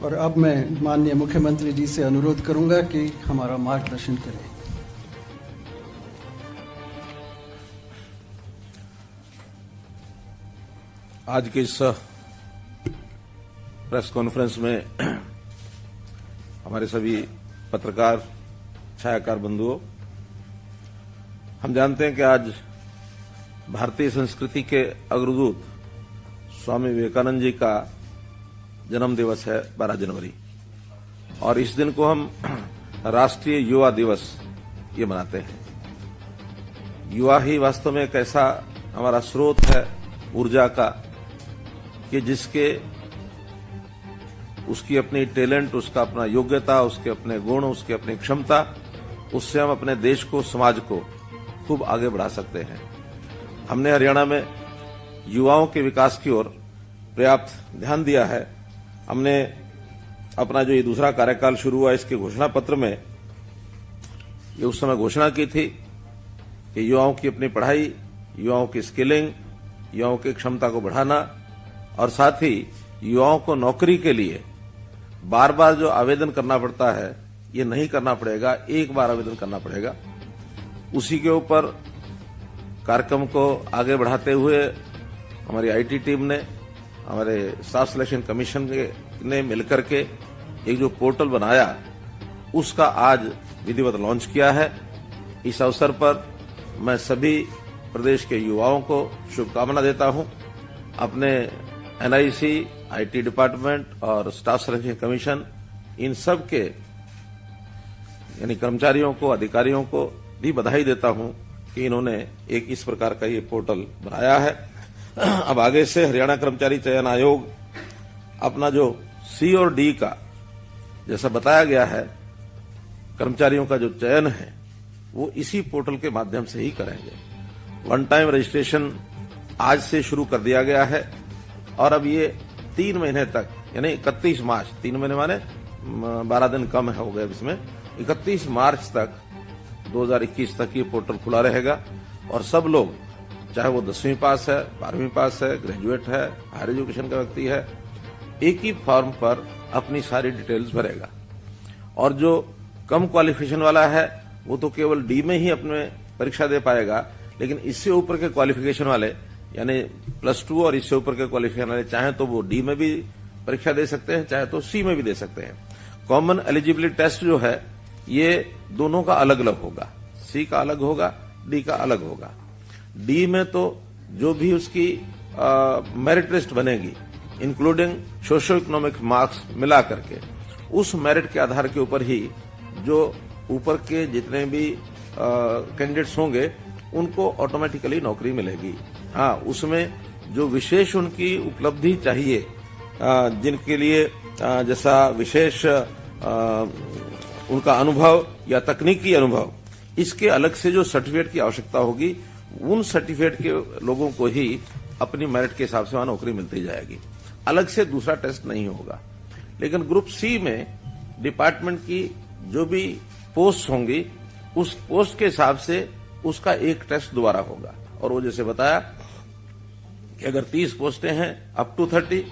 और अब मैं माननीय मुख्यमंत्री जी से अनुरोध करूंगा कि हमारा मार्गदर्शन करें। आज के इस प्रेस कॉन्फ्रेंस में हमारे सभी पत्रकार, छायाकार बंधुओं, हम जानते हैं कि आज भारतीय संस्कृति के अग्रदूत स्वामी विवेकानंद जी का जन्म दिवस है 12 जनवरी, और इस दिन को हम राष्ट्रीय युवा दिवस ये मनाते हैं। युवा ही वास्तव में एक ऐसा हमारा स्रोत है ऊर्जा का कि जिसके उसकी अपनी टैलेंट, उसका अपना योग्यता, उसके अपने गुण, उसकी अपनी क्षमता, उससे हम अपने देश को, समाज को खूब आगे बढ़ा सकते हैं। हमने हरियाणा में युवाओं के विकास की ओर पर्याप्त ध्यान दिया है। हमने अपना जो ये दूसरा कार्यकाल शुरू हुआ, इसके घोषणा पत्र में ये उस समय घोषणा की थी कि युवाओं की अपनी पढ़ाई, युवाओं की स्किलिंग, युवाओं की क्षमता को बढ़ाना, और साथ ही युवाओं को नौकरी के लिए बार बार जो आवेदन करना पड़ता है, ये नहीं करना पड़ेगा, एक बार आवेदन करना पड़ेगा। उसी के ऊपर कार्यक्रम को आगे बढ़ाते हुए हमारी आईटी टीम ने, हमारे स्टाफ सिलेक्शन कमीशन ने मिलकर के एक जो पोर्टल बनाया, उसका आज विधिवत लॉन्च किया है। इस अवसर पर मैं सभी प्रदेश के युवाओं को शुभकामना देता हूं। अपने एनआईसी, आईटी डिपार्टमेंट और स्टाफ सिलेक्शन कमीशन, इन सब के यानी कर्मचारियों को, अधिकारियों को भी बधाई देता हूं कि इन्होंने एक इस प्रकार का ये पोर्टल बनाया है। अब आगे से हरियाणा कर्मचारी चयन आयोग अपना जो सी और डी का, जैसा बताया गया है, कर्मचारियों का जो चयन है वो इसी पोर्टल के माध्यम से ही करेंगे। वन टाइम रजिस्ट्रेशन आज से शुरू कर दिया गया है, और अब ये 3 महीने तक, यानी 31 मार्च, 3 महीने माने 12 दिन कम हो गए इसमें, 31 मार्च तक 2021 तक ये पोर्टल खुला रहेगा। और सब लोग, चाहे वो 10वीं पास है, 12वीं पास है, ग्रेजुएट है, हायर एजुकेशन का व्यक्ति है, एक ही फॉर्म पर अपनी सारी डिटेल्स भरेगा। और जो कम क्वालिफिकेशन वाला है वो तो केवल डी में ही अपने परीक्षा दे पाएगा, लेकिन इससे ऊपर के क्वालिफिकेशन वाले, यानी +2 और इससे ऊपर के क्वालिफिकेशन वाले, चाहे तो वो डी में भी परीक्षा दे सकते हैं, चाहे तो सी में भी दे सकते हैं। कॉमन एलिजिबिलिटी टेस्ट जो है ये दोनों का अलग अलग होगा, सी का अलग होगा, डी का अलग होगा। डी में तो जो भी उसकी मेरिट लिस्ट बनेगी, इंक्लूडिंग सोशो इकोनॉमिक मार्क्स मिला करके, उस मेरिट के आधार के ऊपर ही जो ऊपर के जितने भी कैंडिडेट्स होंगे उनको ऑटोमेटिकली नौकरी मिलेगी। हाँ, उसमें जो विशेष उनकी उपलब्धि चाहिए, जिनके लिए जैसा विशेष उनका अनुभव या तकनीकी अनुभव, इसके अलग से जो सर्टिफिकेट की आवश्यकता होगी, उन सर्टिफिकेट के लोगों को ही अपनी मेरिट के हिसाब से वहां नौकरी मिलती जाएगी। अलग से दूसरा टेस्ट नहीं होगा। लेकिन ग्रुप सी में डिपार्टमेंट की जो भी पोस्ट होंगी, उस पोस्ट के हिसाब से उसका एक टेस्ट दोबारा होगा। और वो जैसे बताया कि अगर 30 पोस्टें हैं अप टू 30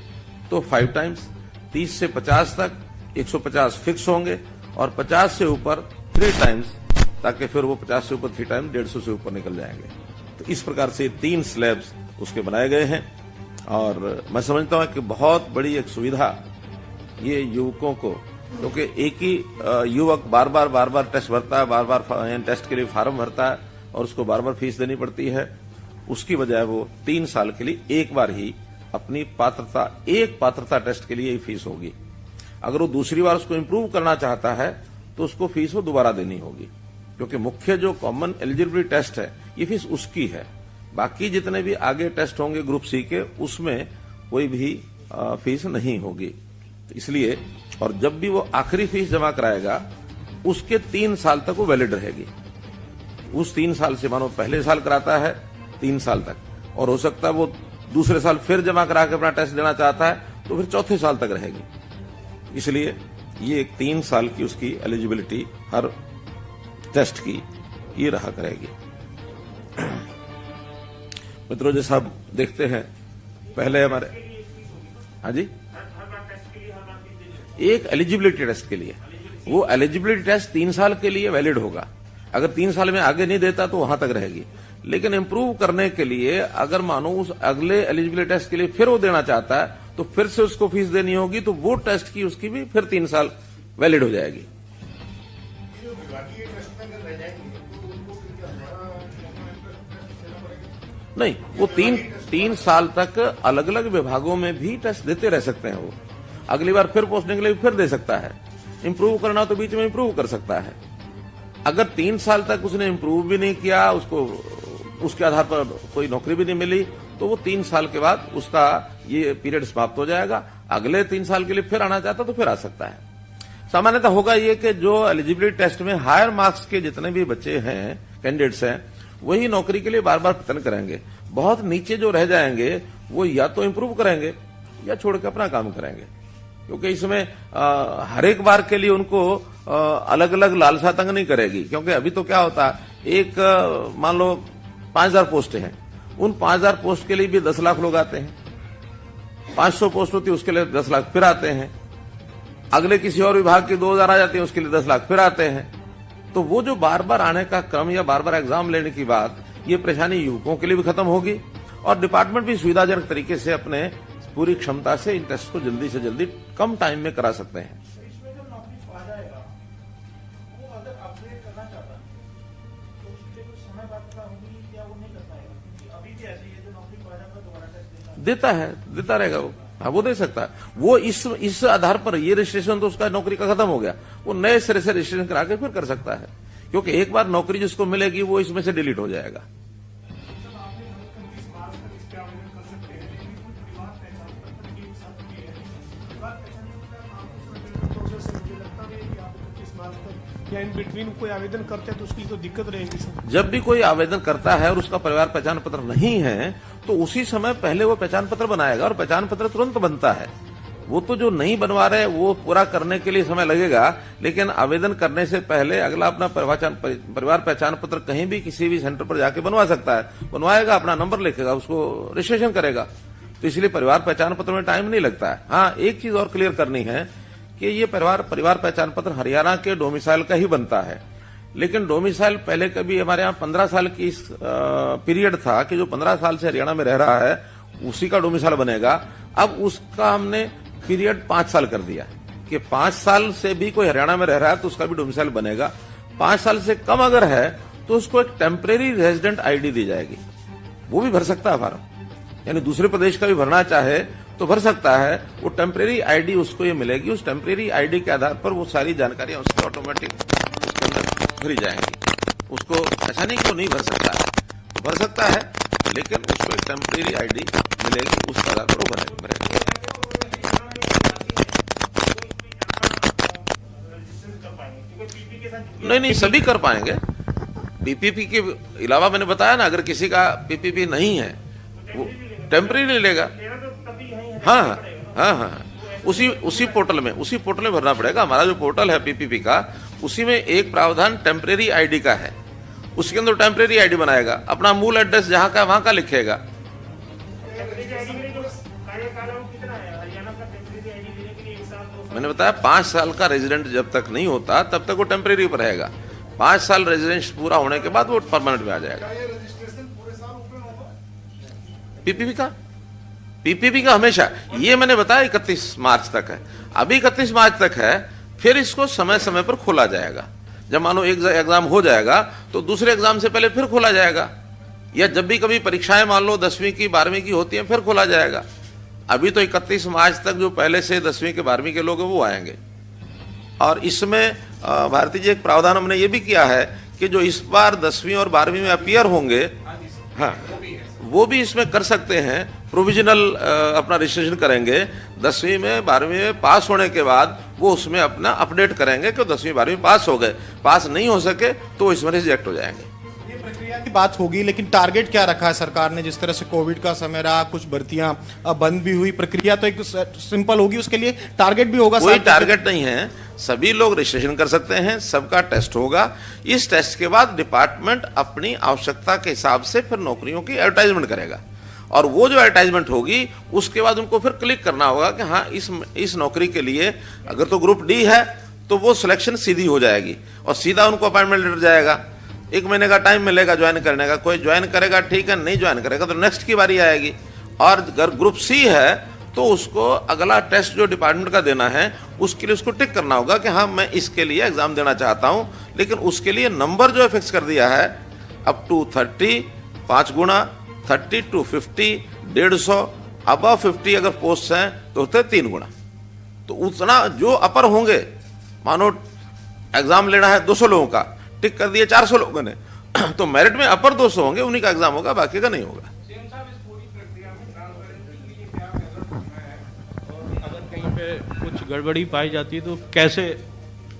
तो 5 टाइम्स, 30 से 50 तक 150 फिक्स होंगे, और 50 से ऊपर 3 टाइम्स, ताकि फिर वो 50 से ऊपर 3 टाइम 150 से ऊपर निकल जाएंगे। तो इस प्रकार से 3 स्लैब्स उसके बनाए गए हैं, और मैं समझता हूं कि बहुत बड़ी एक सुविधा ये युवकों को, क्योंकि एक ही युवक बार बार टेस्ट भरता है, बार बार टेस्ट के लिए फार्म भरता है, और उसको बार बार फीस देनी पड़ती है। उसकी बजाय वो 3 साल के लिए एक बार ही अपनी पात्रता, एक पात्रता टेस्ट के लिए ही फीस होगी। अगर वो दूसरी बार उसको इम्प्रूव करना चाहता है तो उसको फीस वो दोबारा देनी होगी, क्योंकि मुख्य जो कॉमन एलिजिबिलिटी टेस्ट है ये फीस उसकी है। बाकी जितने भी आगे टेस्ट होंगे ग्रुप सी के, उसमें कोई भी फीस नहीं होगी। तो इसलिए, और जब भी वो आखिरी फीस जमा कराएगा उसके 3 साल तक वो वैलिड रहेगी। उस 3 साल से, मानो पहले साल कराता है 3 साल तक, और हो सकता है वो दूसरे साल फिर जमा करा के अपना टेस्ट देना चाहता है तो फिर चौथे साल तक रहेगी। इसलिए ये 3 साल की उसकी एलिजिबिलिटी हर टेस्ट की ये रहा करेगी। मित्रों, जैसा आप देखते हैं, पहले हमारे, हाँ जी, एक एलिजिबिलिटी टेस्ट के लिए। वो एलिजिबिलिटी टेस्ट 3 साल के लिए वैलिड होगा। अगर 3 साल में आगे नहीं देता तो वहां तक रहेगी। लेकिन इंप्रूव करने के लिए अगर मानो उस अगले एलिजिबिलिटी टेस्ट के लिए फिर वो देना चाहता है तो फिर से उसको फीस देनी होगी, तो वो टेस्ट की उसकी भी फिर 3 साल वैलिड हो जाएगी। नहीं, वो तीन साल तक अलग अलग विभागों में भी टेस्ट देते रह सकते हैं। वो अगली बार फिर पोस्टिंग के लिए फिर दे सकता है। इंप्रूव करना तो बीच में इंप्रूव कर सकता है। अगर 3 साल तक उसने इंप्रूव भी नहीं किया, उसको उसके आधार पर कोई नौकरी भी नहीं मिली, तो वो 3 साल के बाद उसका ये पीरियड समाप्त हो जाएगा। अगले 3 साल के लिए फिर आना चाहता तो फिर आ सकता है। सामान्यतः होगा ये कि जो एलिजिबिलिटी टेस्ट में हायर मार्क्स के जितने भी बच्चे हैं, कैंडिडेट्स हैं, वही नौकरी के लिए बार बार प्रयत्न करेंगे। बहुत नीचे जो रह जाएंगे वो या तो इंप्रूव करेंगे या छोड़ के अपना काम करेंगे, क्योंकि इसमें हर एक बार के लिए उनको अलग अलग लालसा तंग नहीं करेगी। क्योंकि अभी तो क्या होता है, एक मान लो 5000 पोस्ट हैं, उन 5000 पोस्ट के लिए भी 10 लाख लोग आते हैं। 500 पोस्ट होती है उसके लिए 10 लाख फिर आते हैं। अगले किसी और विभाग की 2000 आ जाती है, उसके लिए 10 लाख फिर आते हैं। तो वो जो बार बार आने का क्रम या बार बार एग्जाम लेने की बात, ये परेशानी युवकों के लिए भी खत्म होगी और डिपार्टमेंट भी सुविधाजनक तरीके से अपने पूरी क्षमता से इन टेस्ट को जल्दी से जल्दी कम टाइम में करा सकते हैं। देता रहेगा वो। हाँ, वो दे सकता है। वो इस आधार पर ये रजिस्ट्रेशन तो उसका नौकरी का खत्म हो गया, वो नए सिरे से रजिस्ट्रेशन करा के फिर कर सकता है, क्योंकि एक बार नौकरी जिसको मिलेगी वो इसमें से डिलीट हो जाएगा। या इन बिटवीन कोई आवेदन करते हैं तो उसकी तो दिक्कत रहेगी सर। जब भी कोई आवेदन करता है और उसका परिवार पहचान पत्र नहीं है तो उसी समय पहले वो पहचान पत्र बनाएगा और पहचान पत्र तुरंत बनता है। वो तो जो नहीं बनवा रहे वो पूरा करने के लिए समय लगेगा, लेकिन आवेदन करने से पहले अगला अपना परिवार पहचान पत्र कहीं भी किसी भी सेंटर पर जाके बनवा सकता है। बनवाएगा, अपना नंबर लिखेगा, उसको रजिस्ट्रेशन करेगा। तो इसलिए परिवार पहचान पत्र में टाइम नहीं लगता है। हाँ, एक चीज और क्लियर करनी है कि ये परिवार पहचान पत्र हरियाणा के डोमिसाइल का ही बनता है, लेकिन डोमिसाइल पहले कभी हमारे यहाँ 15 साल की इस पीरियड था कि जो 15 साल से हरियाणा में रह रहा है उसी का डोमिसाइल बनेगा। अब उसका हमने पीरियड 5 साल कर दिया कि 5 साल से भी कोई हरियाणा में रह रहा है तो उसका भी डोमिसाइल बनेगा। 5 साल से कम अगर है तो उसको एक टेम्परेरी रेजिडेंट आईडी दी जाएगी, वो भी भर सकता है फार्म, यानी दूसरे प्रदेश का भी भरना चाहे तो भर सकता है। वो टेम्परेरी आईडी उसको ये मिलेगी, उस टेम्परेरी आईडी के आधार पर वो सारी जानकारियां उसकी ऑटोमेटिक उसके अंदर भरी जाएंगी। उसको ऐसा नहीं कि वो नहीं भर सकता है, भर सकता है, लेकिन उसको एक टेम्परेरी आईडी मिलेगी, उस आधार पर वो भरेगा। नहीं, सभी कर पाएंगे। पीपीपी के अलावा मैंने बताया ना, अगर किसी का पीपीपी नहीं है वो टेम्परेरी लेगा। हाँ, उसी पोर्टल में भरना पड़ेगा। हमारा जो पोर्टल है पीपीपी का, उसी में एक प्रावधान टेम्परेरी आईडी का है, उसके अंदर टेम्परेरी आईडी बनाएगा, अपना मूल एड्रेस जहां का वहां का लिखेगा। मैंने बताया 5 साल का रेजिडेंट जब तक नहीं होता तब तक वो टेम्परेरी पर रहेगा। 5 साल रेजिडेंस पूरा होने के बाद वो परमानेंट में आ जाएगा। पीपीपी का हमेशा, ये मैंने बताया 31 मार्च तक है। अभी 31 मार्च तक है, फिर इसको समय समय पर खोला जाएगा। जब मानो एक एग्जाम हो जाएगा तो दूसरे एग्जाम से पहले फिर खोला जाएगा, या जब भी कभी परीक्षाएं मान लो 10वीं की 12वीं की होती हैं फिर खोला जाएगा। अभी तो 31 मार्च तक जो पहले से 10वीं के 12वीं के लोग हैं वो आएंगे। और इसमें भारती जी एक प्रावधान हमने ये भी किया है कि जो इस बार 10वीं और 12वीं में अपीयर होंगे, हाँ, वो भी इसमें कर सकते हैं। प्रोविजनल अपना रजिस्ट्रेशन करेंगे, 10वीं में 12वीं में पास होने के बाद वो उसमें अपना अपडेट करेंगे कि 10वीं 12वीं पास हो गए। पास नहीं हो सके तो इसमें रिजेक्ट हो जाएंगे। ये प्रक्रिया की बात होगी, लेकिन टारगेट क्या रखा है सरकार ने? जिस तरह से कोविड का समय रहा, कुछ भर्तियां बंद भी हुई, प्रक्रिया तो एक सिंपल होगी, उसके लिए टारगेट भी होगा? कोई टारगेट नहीं है, सभी लोग रजिस्ट्रेशन कर सकते हैं, सबका टेस्ट होगा। इस टेस्ट के बाद डिपार्टमेंट अपनी आवश्यकता के हिसाब से फिर नौकरियों की एडवर्टाइजमेंट करेगा और वो जो एडवर्टाइजमेंट होगी उसके बाद उनको फिर क्लिक करना होगा कि हाँ इस नौकरी के लिए अगर तो ग्रुप डी है तो वो सिलेक्शन सीधी हो जाएगी और सीधा उनको अपॉइंटमेंट लेटर जाएगा। 1 महीने का टाइम मिलेगा ज्वाइन करने का। कोई ज्वाइन करेगा ठीक है, नहीं ज्वाइन करेगा तो नेक्स्ट की बारी आएगी। और अगर ग्रुप सी है तो उसको अगला टेस्ट जो डिपार्टमेंट का देना है उसके लिए उसको टिक करना होगा कि हाँ मैं इसके लिए एग्जाम देना चाहता हूं, लेकिन उसके लिए नंबर जो फिक्स कर दिया है अप टू 30, 5 गुना 30 to 50, 150, अबव 50 अगर पोस्ट हैं तो होते 3 गुना। तो उतना जो अपर होंगे, मानो एग्जाम लेना है 200 लोगों का, टिक कर दिए 400 लोगों ने तो मेरिट में अपर 200 होंगे, उन्हीं का एग्जाम होगा, बाकी का नहीं होगा। कहीं पे कुछ गड़बड़ी पाई जाती है तो कैसे?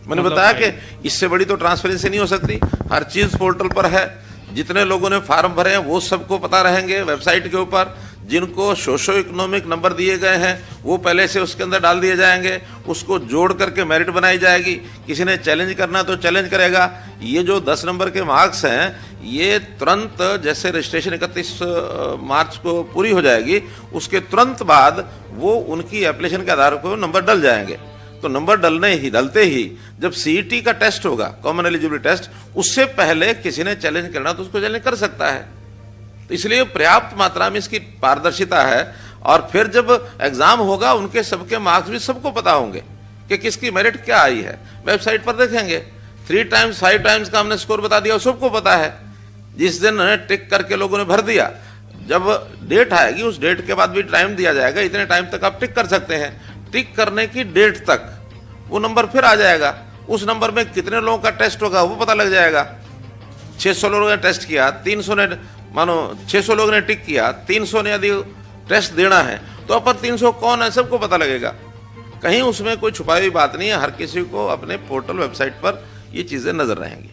मैंने बताया कि इससे बड़ी तो ट्रांसपेरेंसी नहीं हो सकती। हर चीज पोर्टल पर है, जितने लोगों ने फॉर्म भरे हैं वो सबको पता रहेंगे वेबसाइट के ऊपर। जिनको सोशो इकोनॉमिक नंबर दिए गए हैं वो पहले से उसके अंदर डाल दिए जाएंगे, उसको जोड़ करके मेरिट बनाई जाएगी। किसी ने चैलेंज करना तो चैलेंज करेगा। ये जो 10 नंबर के मार्क्स हैं ये तुरंत जैसे रजिस्ट्रेशन 31 मार्च को पूरी हो जाएगी उसके तुरंत बाद वो उनकी एप्लीकेशन के आधार पर नंबर डल जाएंगे। तो नंबर डलते ही जब सीईटी का टेस्ट होगा, कॉमन एलिजिबिलिटी टेस्ट, उससे पहले किसी ने चैलेंज करना तो उसको चैलेंज कर सकता है। तो इसलिए पर्याप्त मात्रा में इसकी पारदर्शिता है। और फिर जब एग्जाम होगा उनके सबके मार्क्स भी सबको पता होंगे कि किसकी मेरिट क्या आई है। वेबसाइट पर देखेंगे 3 टाइम्स 5 टाइम्स का हमने स्कोर बता दिया, सबको पता है। जिस दिन टिक करके लोगों ने भर दिया, जब डेट आएगी उस डेट के बाद भी टाइम दिया जाएगा, इतने टाइम तक आप टिक कर सकते हैं। टिक करने की डेट तक वो नंबर फिर आ जाएगा। उस नंबर में कितने लोगों का टेस्ट होगा वो पता लग जाएगा। 600 लोगों ने टेस्ट किया, 300 ने, मानो 600 लोगों ने टिक किया, 300 ने यदि टेस्ट देना है तो अपर 300 कौन है सबको पता लगेगा। कहीं उसमें कोई छुपाई हुई बात नहीं है। हर किसी को अपने पोर्टल वेबसाइट पर ये चीजें नजर रहेंगी।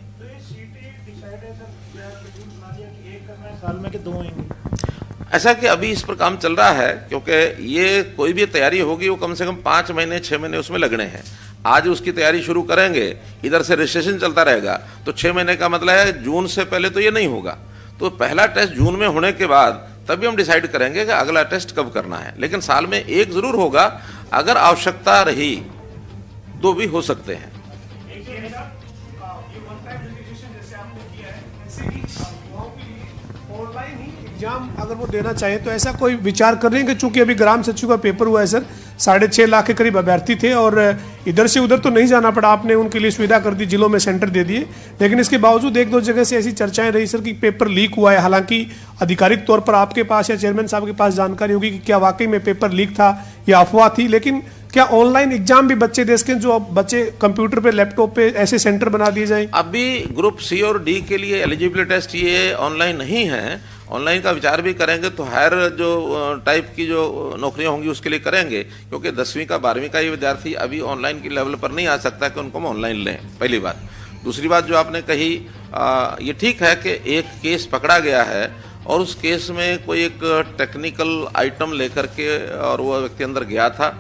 साल में कि 2 होंगे? ऐसा कि अभी इस पर काम चल रहा है, क्योंकि ये कोई भी तैयारी होगी वो कम से कम 5 महीने 6 महीने उसमें लगने हैं। आज उसकी तैयारी शुरू करेंगे, इधर से रजिस्ट्रेशन चलता रहेगा, तो 6 महीने का मतलब है जून से पहले तो ये नहीं होगा। तो पहला टेस्ट जून में होने के बाद तभी हम डिसाइड करेंगे कि अगला टेस्ट कब करना है। लेकिन साल में एक जरूर होगा, अगर आवश्यकता रही तो भी हो सकते हैं। ऑनलाइन ही एग्जाम अगर वो देना चाहे तो ऐसा कोई विचार कर रहे हैं कि चूंकि अभी ग्राम सचिव का पेपर हुआ है सर, 6.5 लाख के करीब अभ्यर्थी थे और इधर से उधर तो नहीं जाना पड़ा, आपने उनके लिए सुविधा कर दी, जिलों में सेंटर दे दिए। लेकिन इसके बावजूद 1-2 जगह से ऐसी चर्चाएं रही सर कि पेपर लीक हुआ है। हालांकि आधिकारिक तौर पर आपके पास या चेयरमैन साहब के पास जानकारी होगी कि क्या वाकई में पेपर लीक था या अफवाह थी। लेकिन क्या ऑनलाइन एग्जाम भी बच्चे दे सकें, जो अब बच्चे कंप्यूटर पे लैपटॉप पे ऐसे सेंटर बना दिए जाएं? अभी ग्रुप सी और डी के लिए एलिजिबिलिटी टेस्ट ये ऑनलाइन नहीं है। ऑनलाइन का विचार भी करेंगे तो हायर जो टाइप की जो नौकरियां होंगी उसके लिए करेंगे, क्योंकि 10वीं का 12वीं का ये विद्यार्थी अभी ऑनलाइन की लेवल पर नहीं आ सकता कि उनको हम ऑनलाइन लें, पहली बात। दूसरी बात जो आपने कही, ये ठीक है कि एक केस पकड़ा गया है और उस केस में कोई एक टेक्निकल आइटम लेकर के और वो व्यक्ति अंदर गया था।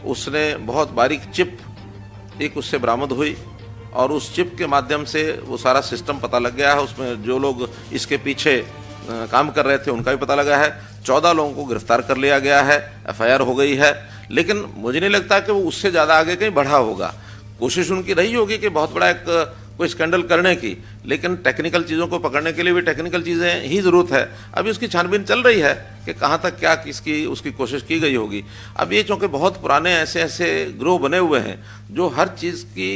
उसने बहुत बारीक चिप एक उससे बरामद हुई और उस चिप के माध्यम से वो सारा सिस्टम पता लग गया है। उसमें जो लोग इसके पीछे काम कर रहे थे उनका भी पता लगा है। 14 लोगों को गिरफ्तार कर लिया गया है, एफआईआर हो गई है। लेकिन मुझे नहीं लगता कि वो उससे ज़्यादा आगे कहीं बढ़ा होगा। कोशिश उनकी रही होगी कि बहुत बड़ा एक कोई स्कैंडल करने की, लेकिन टेक्निकल चीज़ों को पकड़ने के लिए भी टेक्निकल चीज़ें ही ज़रूरत है। अभी उसकी छानबीन चल रही है कि कहाँ तक क्या किसकी उसकी कोशिश की गई होगी। अब ये चूँकि बहुत पुराने ऐसे ऐसे ग्रोह बने हुए हैं जो हर चीज़ की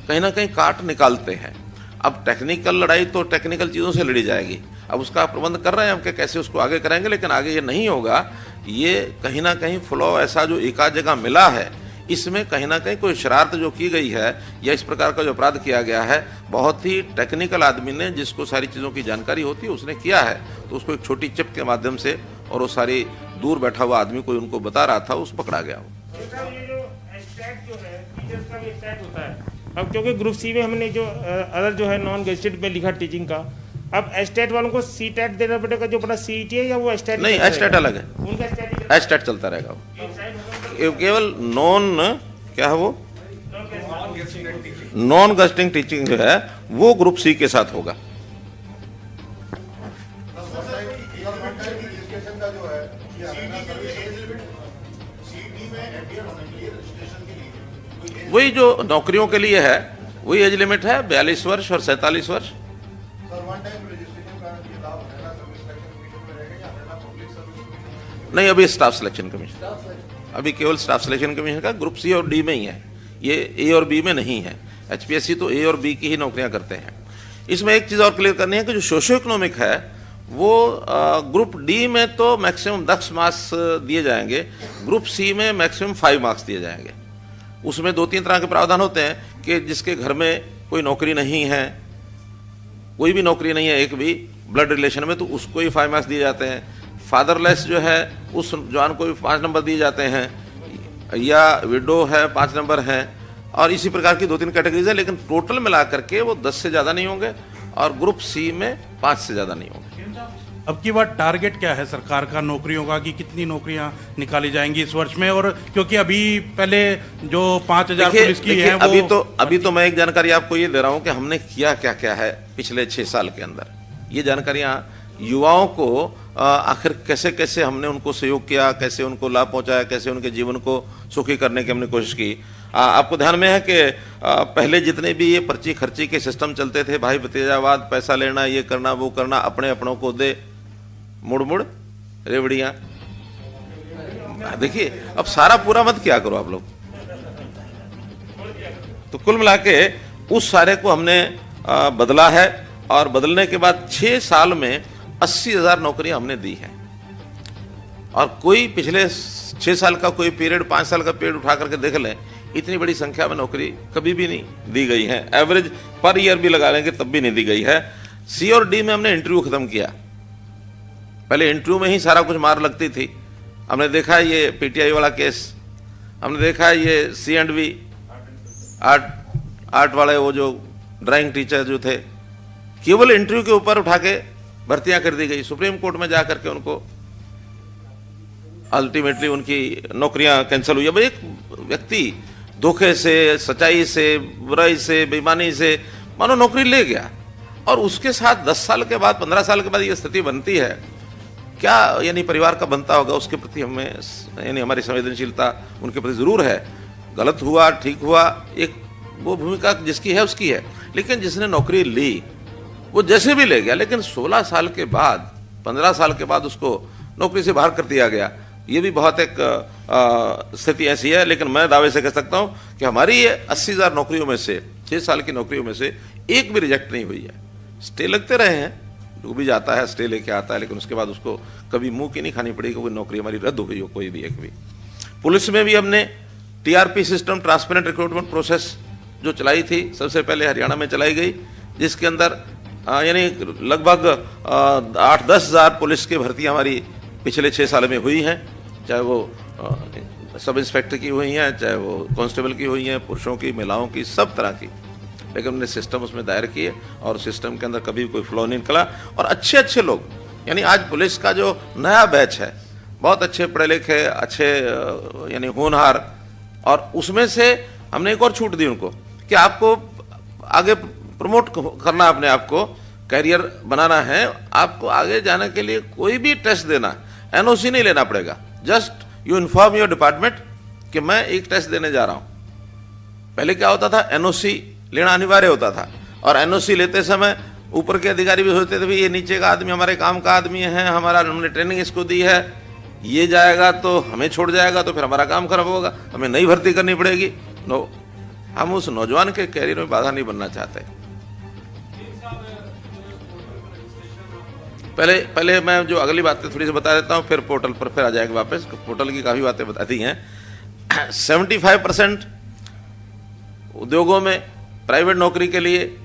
कहीं ना कहीं काट निकालते हैं। अब टेक्निकल लड़ाई तो टेक्निकल चीज़ों से लड़ी जाएगी। अब उसका प्रबंध कर रहे हैं हम कि कैसे उसको आगे करेंगे, लेकिन आगे ये नहीं होगा। ये कहीं ना कहीं फ्लॉ ऐसा जो एक आध जगह मिला है, इसमें कहीं ना कहीं कोई शरारत जो की गई है या इस प्रकार का जो अपराध किया गया है, बहुत ही टेक्निकल आदमी ने, जिसको सारी चीज़ों की जानकारी होती है, उसने किया है। तो उसको एक छोटी चिप के माध्यम से और वो सारी दूर बैठा हुआ आदमी कोई उनको बता रहा था, उस पकड़ा गया वो। ये जो स्टैट जो है टीचर्स का भी स्टैट होता है। अब क्योंकि ग्रुप सी में हमने जो अदर जो है नॉन गेस्टेड में लिखा टीचिंग का, अब एस्टेट वालों को सी टेट देना पड़ेगा जो अपना सीईटी है, या वो एस्टेट नहीं, एस्टेट अलग है, उनका एस्टेट एस्टेट चलता रहेगा वो। केवल नॉन क्या है वो, नॉन गेस्टिंग टीचिंग जो है वो ग्रुप सी के साथ होगा। वही जो नौकरियों के लिए है वही एज लिमिट है, 42 वर्ष और 47 वर्ष। नहीं, अभी स्टाफ सिलेक्शन कमीशन, अभी केवल स्टाफ सिलेक्शन कमीशन का ग्रुप सी और डी में ही है, ये ए और बी में नहीं है। एचपीएससी तो ए और बी की ही नौकरियां करते हैं। इसमें एक चीज और क्लियर करनी है कि जो सोशो इकोनॉमिक है वो ग्रुप डी में तो मैक्सिमम 10 मार्क्स दिए जाएंगे, ग्रुप सी में मैक्सिमम 5 मार्क्स दिए जाएंगे। उसमें 2-3 तरह के प्रावधान होते हैं कि जिसके घर में कोई नौकरी नहीं है, कोई भी नौकरी नहीं है एक भी ब्लड रिलेशन में, तो उसको ही 5 मार्क्स दिए जाते हैं। फादरलेस जो है उस जवान को भी 5 नंबर दिए जाते हैं, या विडो है 5 नंबर है, और इसी प्रकार की 2-3 कैटेगरीज है। लेकिन टोटल मिला करके वो 10 से ज्यादा नहीं होंगे और ग्रुप सी में 5 से ज्यादा नहीं होंगे। अब की बार टारगेट क्या है सरकार का नौकरियों का, कि कितनी नौकरियां निकाली जाएंगी इस वर्ष में? और क्योंकि अभी पहले जो 5000 पुलिस की है वो अभी तो मैं एक जानकारी आपको ये दे रहा हूं कि हमने किया क्या क्या है पिछले 6 साल के अंदर। ये जानकारियां युवाओं को आखिर कैसे कैसे हमने उनको सहयोग किया, कैसे उनको लाभ पहुंचाया, कैसे उनके जीवन को सुखी करने की हमने कोशिश की। आपको ध्यान में है कि पहले जितने भी ये पर्ची खर्ची के सिस्टम चलते थे, भाई भतीजावाद, पैसा लेना, ये करना वो करना, अपने अपनों को दे, मुड़ मुड़ रेवड़ियां। देखिए अब सारा पूरा मत क्या करो आप लोग। तो कुल मिला के उस सारे को हमने बदला है, और बदलने के बाद 6 साल में 80,000 नौकरियां हमने दी हैं। और कोई पिछले 6 साल का कोई पीरियड, 5 साल का पीरियड उठा करके देख लें, इतनी बड़ी संख्या में नौकरी कभी भी नहीं दी गई है। एवरेज पर ईयर भी लगा लेंगे तब भी नहीं दी गई है। सी और डी में हमने इंटरव्यू खत्म किया। पहले इंटरव्यू में ही सारा कुछ मार लगती थी। हमने देखा ये पीटीआई वाला केस, हमने देखा ये C&V आर्ट वाले वो जो ड्राइंग टीचर जो थे, केवल इंटरव्यू के ऊपर उठा के भर्तियां कर दी गई। सुप्रीम कोर्ट में जाकर के उनको अल्टीमेटली उनकी नौकरियां कैंसिल हुई। अब एक व्यक्ति धोखे से, सच्चाई से, बुराई से, बेईमानी से मानो नौकरी ले गया, और उसके साथ 10 साल के बाद, 15 साल के बाद ये स्थिति बनती है, क्या यानी परिवार का बनता होगा, उसके प्रति हमें यानी हमारी संवेदनशीलता उनके प्रति जरूर है। गलत हुआ, ठीक हुआ, एक वो भूमिका जिसकी है उसकी है। लेकिन जिसने नौकरी ली वो जैसे भी ले गया, लेकिन 16 साल के बाद, 15 साल के बाद उसको नौकरी से बाहर कर दिया गया। ये भी बहुत एक स्थिति ऐसी है। लेकिन मैं दावे से कह सकता हूं कि हमारी ये 80,000 नौकरियों में से, 6 साल की नौकरियों में से एक भी रिजेक्ट नहीं हुई है। स्टे लगते रहे हैं, जो भी जाता है स्टे लेके आता है, लेकिन उसके बाद उसको कभी मुंह की नहीं खानी पड़ी कि कोई नौकरी हमारी रद्द हो गई हो, कोई भी एक भी। पुलिस में भी हमने TRP system, transparent recruitment process जो चलाई थी, सबसे पहले हरियाणा में चलाई गई, जिसके अंदर यानी लगभग 8-10 हज़ार पुलिस की भर्तियां हमारी पिछले 6 साल में हुई हैं। चाहे वो सब इंस्पेक्टर की हुई हैं, चाहे वो कांस्टेबल की हुई हैं, पुरुषों की, महिलाओं की, सब तरह की। लेकिन हमने सिस्टम उसमें दायर किए और सिस्टम के अंदर कभी कोई फ्लॉ नहीं निकला। और अच्छे अच्छे लोग, यानी आज पुलिस का जो नया बैच है, बहुत अच्छे पढ़े लिखे, अच्छे यानी होनहार, और उसमें से हमने एक और छूट दी उनको कि आपको आगे प्रमोट करना, अपने आप को कैरियर बनाना है, आपको आगे जाने के लिए कोई भी टेस्ट देना, NOC नहीं लेना पड़ेगा। Just you inform your department कि मैं एक टेस्ट देने जा रहा हूं। पहले क्या होता था, NOC लेना अनिवार्य होता था, और NOC लेते समय ऊपर के अधिकारी भी सोचते थे, ये नीचे का आदमी हमारे काम का आदमी है, हमने ट्रेनिंग इसको दी है, ये जाएगा तो हमें छोड़ जाएगा, तो फिर हमारा काम खराब होगा, हमें नई भर्ती करनी पड़ेगी। नो, हम उस नौजवान के कैरियर में बाधा नहीं बनना चाहते। पहले मैं जो अगली बातें थोड़ी सी बता देता हूं, फिर पोर्टल पर फिर आ जाएगा वापस। पोर्टल की काफी बातें बताती हैं। 75% उद्योगों में प्राइवेट नौकरी के लिए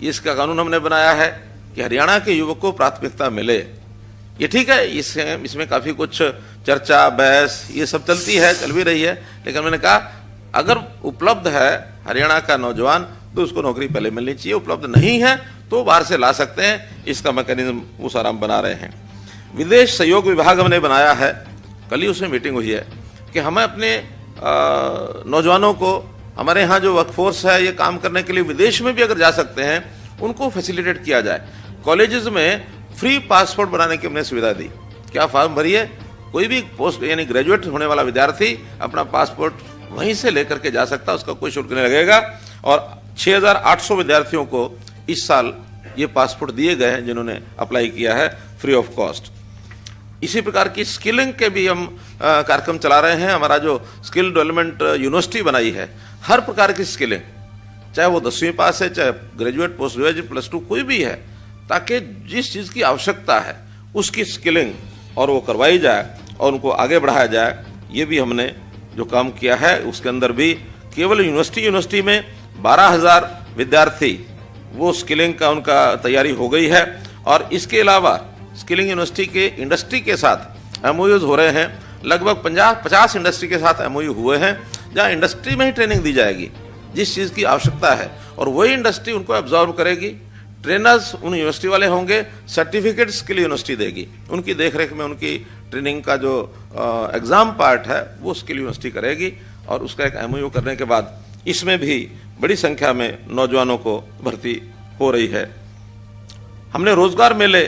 इसका कानून हमने बनाया है कि हरियाणा के युवक को प्राथमिकता मिले। ये ठीक है, इसमें काफी कुछ चर्चा, बहस ये सब चलती है, चल भी रही है। लेकिन मैंने कहा अगर उपलब्ध है हरियाणा का नौजवान तो उसको नौकरी पहले मिलनी चाहिए, उपलब्ध नहीं है तो बाहर से ला सकते हैं। इसका मैकेनिज्म वो सारा हम बना रहे हैं। विदेश सहयोग विभाग हमने बनाया है, कल ही उसमें मीटिंग हुई है कि हमें अपने नौजवानों को, हमारे यहाँ जो वर्कफोर्स है ये काम करने के लिए विदेश में भी अगर जा सकते हैं, उनको फैसिलिटेट किया जाए। कॉलेजेस में फ्री पासपोर्ट बनाने की हमने सुविधा दी। क्या फॉर्म भरिए, कोई भी पोस्ट यानी ग्रेजुएट होने वाला विद्यार्थी अपना पासपोर्ट वहीं से लेकर के जा सकता है, उसका कोई शुल्क नहीं लगेगा। और 6,800 विद्यार्थियों को इस साल ये पासपोर्ट दिए गए हैं जिन्होंने अप्लाई किया है फ्री ऑफ कॉस्ट। इसी प्रकार की स्किलिंग के भी हम कार्यक्रम चला रहे हैं। हमारा जो स्किल डेवलपमेंट यूनिवर्सिटी बनाई है, हर प्रकार की स्किलिंग, चाहे वो 10वीं पास है, चाहे ग्रेजुएट, पोस्ट ग्रेजुएट, +2 कोई भी है, ताकि जिस चीज़ की आवश्यकता है उसकी स्किलिंग और वो करवाई जाए और उनको आगे बढ़ाया जाए। ये भी हमने जो काम किया है उसके अंदर भी केवल यूनिवर्सिटी में 12,000 विद्यार्थी वो स्किलिंग का उनका तैयारी हो गई है। और इसके अलावा स्किलिंग यूनिवर्सिटी के इंडस्ट्री के साथ MOUs हो रहे हैं। लगभग 50 इंडस्ट्री के साथ MOU हुए हैं, जहाँ इंडस्ट्री में ही ट्रेनिंग दी जाएगी जिस चीज़ की आवश्यकता है, और वही इंडस्ट्री उनको एब्जॉर्व करेगी। ट्रेनर्स उन यूनिवर्सिटी वाले होंगे, सर्टिफिकेट स्किल यूनिवर्सिटी देगी, उनकी देखरेख में उनकी ट्रेनिंग का जो एग्ज़ाम पार्ट है वो स्किल यूनिवर्सिटी करेगी। और उसका एक MOU करने के बाद इसमें भी बड़ी संख्या में नौजवानों को भर्ती हो रही है। हमने रोजगार मेले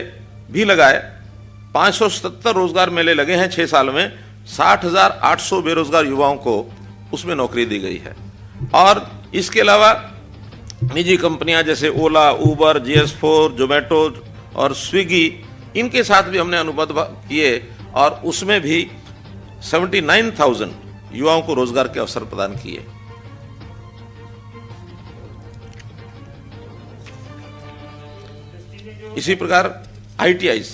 भी लगाए, 577 रोजगार मेले लगे हैं 6 साल में। 60,800 बेरोजगार युवाओं को उसमें नौकरी दी गई है। और इसके अलावा निजी कंपनियां जैसे ओला, उबर, GS4, जोमेटो और स्विगी, इनके साथ भी हमने अनुबंध किए और उसमें भी 79,000 युवाओं को रोजगार के अवसर प्रदान किए। इसी प्रकार ITIs,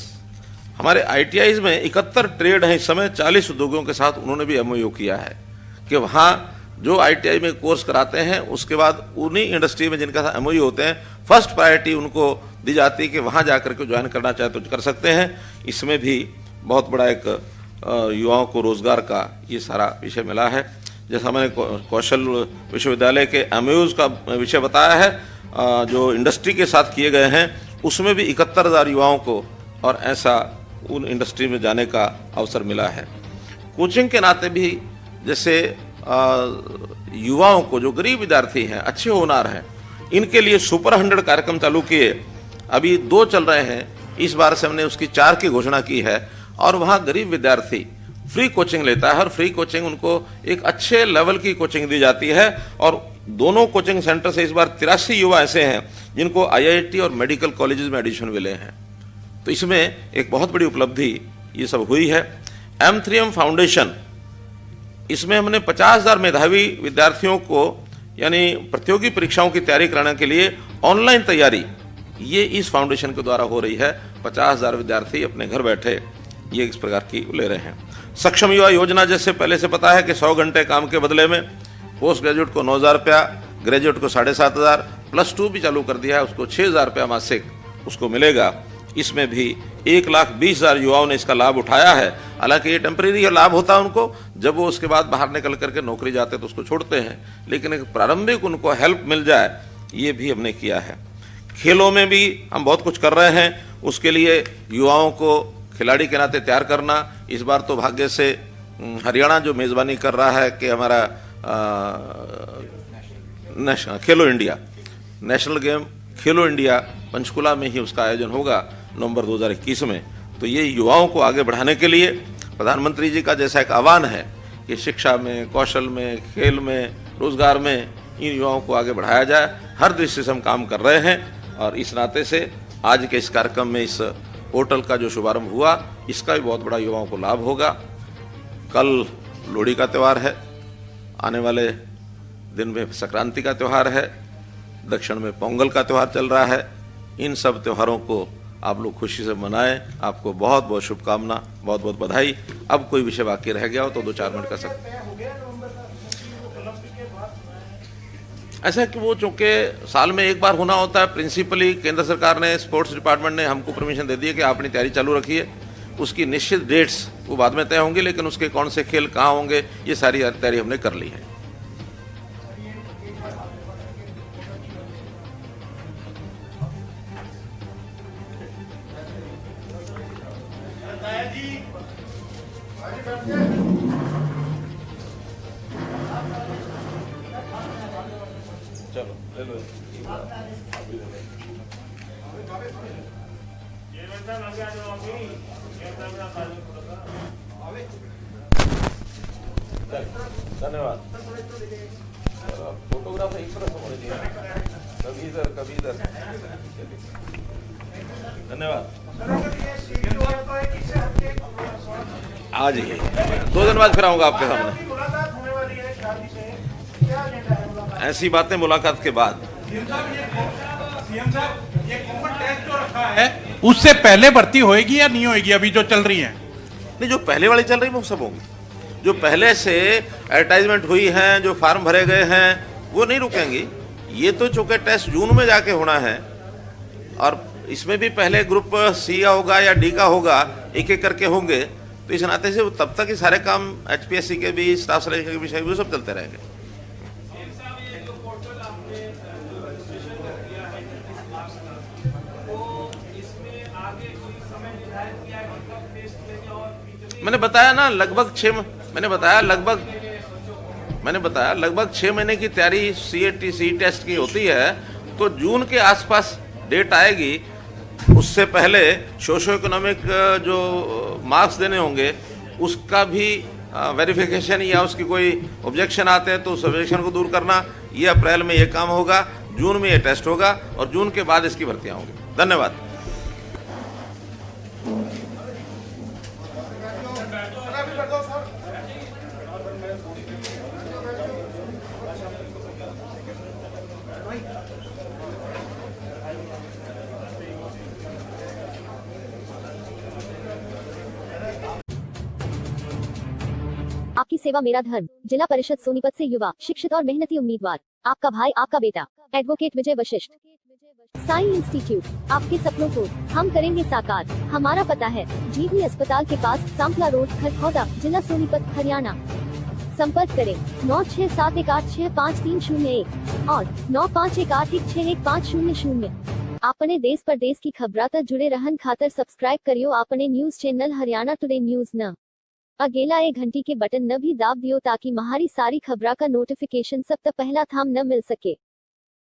हमारे ITIs में 71 ट्रेड हैं इस समय, 40 उद्योगों के साथ उन्होंने भी MOU किया है कि वहाँ जो ITI में कोर्स कराते हैं उसके बाद उन्हीं इंडस्ट्री में जिनका MOU होते हैं फर्स्ट प्रायोरिटी उनको दी जाती है कि वहाँ जाकर के ज्वाइन करना चाहे तो कर सकते हैं। इसमें भी बहुत बड़ा एक युवाओं को रोजगार का ये सारा विषय मिला है। जैसा मैंने कौशल विश्वविद्यालय के MOUs का विषय बताया है, जो इंडस्ट्री के साथ किए गए हैं उसमें भी 71,000 युवाओं को और ऐसा उन इंडस्ट्री में जाने का अवसर मिला है। कोचिंग के नाते भी जैसे युवाओं को, जो गरीब विद्यार्थी हैं, अच्छे होनहार हैं, इनके लिए सुपर 100 कार्यक्रम चालू किए। अभी 2 चल रहे हैं, इस बार से हमने उसकी 4 की घोषणा की है। और वहाँ गरीब विद्यार्थी फ्री कोचिंग लेता है और फ्री कोचिंग उनको एक अच्छे लेवल की कोचिंग दी जाती है। और दोनों कोचिंग सेंटर से इस बार 83 युवा ऐसे हैं जिनको IIT और मेडिकल कॉलेजेस में एडमिशन मिले हैं। तो इसमें एक बहुत बड़ी उपलब्धि ये सब हुई है। M3M फाउंडेशन, इसमें हमने 50,000 मेधावी विद्यार्थियों को, यानी प्रतियोगी परीक्षाओं की तैयारी कराने के लिए ऑनलाइन तैयारी ये इस फाउंडेशन के द्वारा हो रही है। 50,000 विद्यार्थी अपने घर बैठे ये इस प्रकार की ले रहे हैं। सक्षम युवा योजना, जैसे पहले से पता है कि 100 घंटे काम के बदले में पोस्ट ग्रेजुएट को 9,000 रुपया, ग्रेजुएट को 7,500, +2 भी चालू कर दिया है, उसको 6,000 रुपया मासिक उसको मिलेगा। इसमें भी 1,20,000 युवाओं ने इसका लाभ उठाया है। हालांकि ये टेम्परेरी लाभ होता है उनको, जब वो उसके बाद बाहर निकल करके नौकरी जाते तो उसको छोड़ते हैं, लेकिन एक प्रारंभिक उनको हेल्प मिल जाए, ये भी हमने किया है। खेलों में भी हम बहुत कुछ कर रहे हैं, उसके लिए युवाओं को खिलाड़ी के नाते तैयार करना। इस बार तो भाग्य से हरियाणा जो मेजबानी कर रहा है कि हमारा खेलो इंडिया नेशनल गेम, खेलो इंडिया पंचकुला में ही उसका आयोजन होगा नवंबर 2021 में। तो ये युवाओं को आगे बढ़ाने के लिए प्रधानमंत्री जी का जैसा एक आह्वान है कि शिक्षा में, कौशल में, खेल में, रोजगार में इन युवाओं को आगे बढ़ाया जाए, हर दृष्टि से हम काम कर रहे हैं। और इस नाते से आज के इस कार्यक्रम में इस पोर्टल का जो शुभारंभ हुआ, इसका भी बहुत बड़ा युवाओं को लाभ होगा। कल लोहड़ी का त्यौहार है, आने वाले दिन में संक्रांति का त्यौहार है, दक्षिण में पोंगल का त्यौहार चल रहा है। इन सब त्योहारों को आप लोग खुशी से मनाएं। आपको बहुत बहुत शुभकामना, बहुत बहुत बधाई। अब कोई विषय बाकी रह गया हो तो 2-4 मिनट का सकते हैं। ऐसा कि वो चूंकि साल में एक बार होना होता है, प्रिंसिपली केंद्र सरकार ने, स्पोर्ट्स डिपार्टमेंट ने हमको परमिशन दे दी है कि आप अपनी तैयारी चालू रखिए। उसकी निश्चित डेट्स वो बाद में तय होंगी, लेकिन उसके कौन से खेल कहाँ होंगे ये सारी तैयारी हमने कर ली है। चलो ले लो। धन्यवाद। फोटोग्राफ एक तरह से होने चाहिए, कभी इधर कभी इधर। धन्यवाद। आ जाइए, 2 दिन बाद फिर आऊंगा आपके सामने। ऐसी बातें मुलाकात के बाद। उससे पहले भर्ती होएगी या नहीं होएगी अभी जो चल रही है? नहीं, जो पहले वाली चल रही है वो सब होंगी। जो पहले से एडवर्टाइजमेंट हुई हैं, जो फार्म भरे गए हैं, वो नहीं रुकेंगी। ये तो चूंकि टेस्ट जून में जाके होना है और इसमें भी पहले ग्रुप सी का होगा या डी का होगा, एक एक करके होंगे, तो इस नाते से तब तक ही सारे काम एचपीएससी के भी, स्टाफ सिलेक्शन के विषय भी सब चलते रहेंगे। मैंने बताया ना, मैंने बताया लगभग 6 महीने की तैयारी सीएटी टेस्ट की होती है, तो जून के आसपास डेट आएगी। उससे पहले सोशो इकोनॉमिक जो मार्क्स देने होंगे उसका भी वेरिफिकेशन या उसकी कोई ऑब्जेक्शन आते हैं तो उस ऑब्जेक्शन को दूर करना, ये अप्रैल में ये काम होगा, जून में ये टेस्ट होगा और जून के बाद इसकी भर्तियां होंगी। धन्यवाद। आपकी सेवा मेरा धर्म। जिला परिषद सोनीपत से युवा, शिक्षित और मेहनती उम्मीदवार, आपका भाई, आपका बेटा, एडवोकेट विजय वशिष्ठ। साई इंस्टीट्यूट, आपके सपनों को हम करेंगे साकार। हमारा पता है जीवनी अस्पताल के पास, सांपला रोड, खरखौदा, जिला सोनीपत, हरियाणा। संपर्क करें 9518653001 और 9518161500। आपने देश परदेश की खबरात जुड़े रहन खातर सब्सक्राइब करियो आपने news channel Haryana today news न। अगेला एक घंटी के बटन न भी दाब दियो ताकि महारी सारी खबरा का नोटिफिकेशन सब तक पहला थाम न मिल सके।